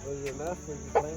Was it enough? Was you playing?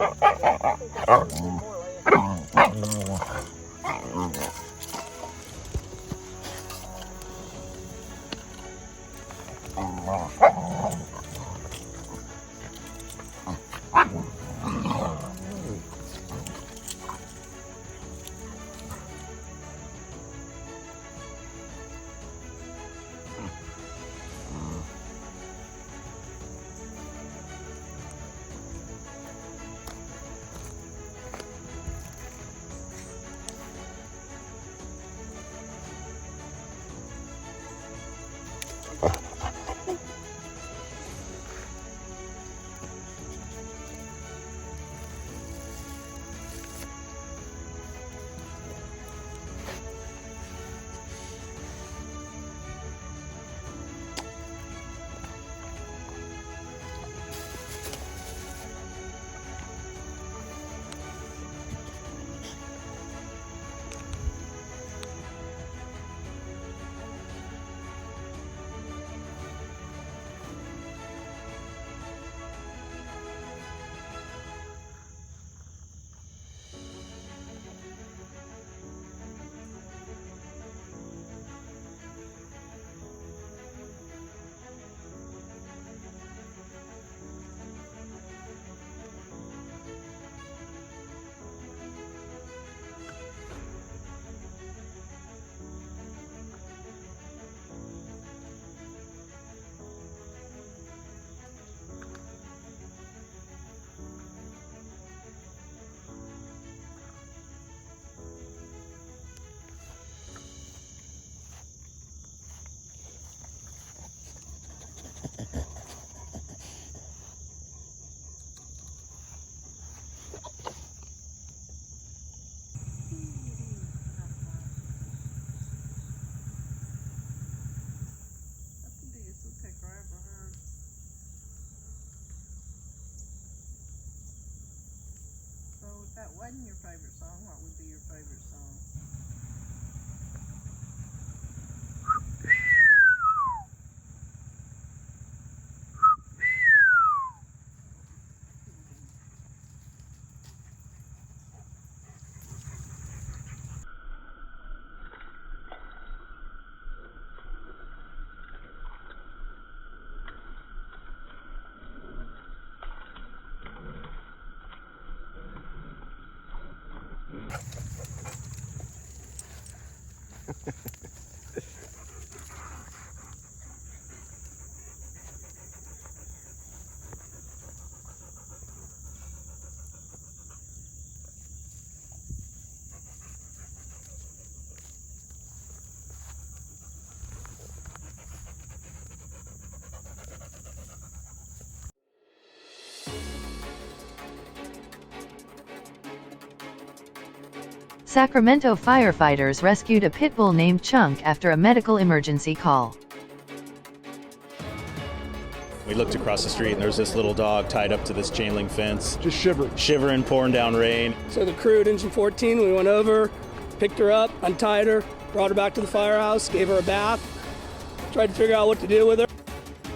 If that wasn't your favorite song, what would be your favorite song? Sacramento firefighters rescued a pit bull named Chunk after a medical emergency call. We looked across the street and there's this little dog tied up to this chain link fence. Just Shivering, pouring down rain. So the crew at Engine 14, we went over, picked her up, untied her, brought her back to the firehouse, gave her a bath, tried to figure out what to do with her.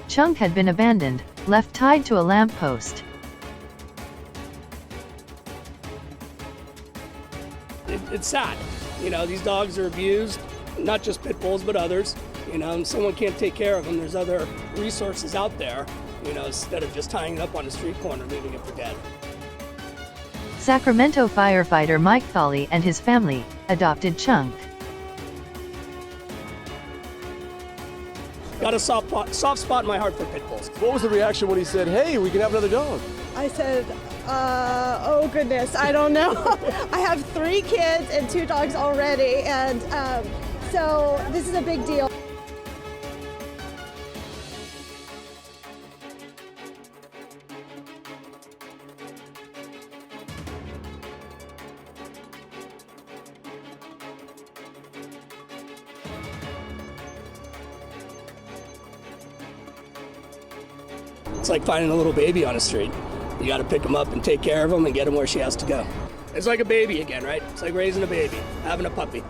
Chunk had been abandoned, left tied to a lamppost. It's sad. You know, these dogs are abused, not just pit bulls, but others. You know, and someone can't take care of them. There's other resources out there, you know, instead of just tying it up on a street corner, leaving it for dead. Sacramento firefighter Mike Thawley and his family adopted Chunk. Got a soft spot in my heart for pit bulls. What was the reaction when he said, "Hey, we can have another dog"? I said, oh goodness, I don't know. I have 3 kids and 2 dogs already, and so this is a big deal. It's like finding a little baby on a street. You got to pick them up and take care of them and get them where she has to go. It's like a baby again, right? It's like raising a baby, having a puppy.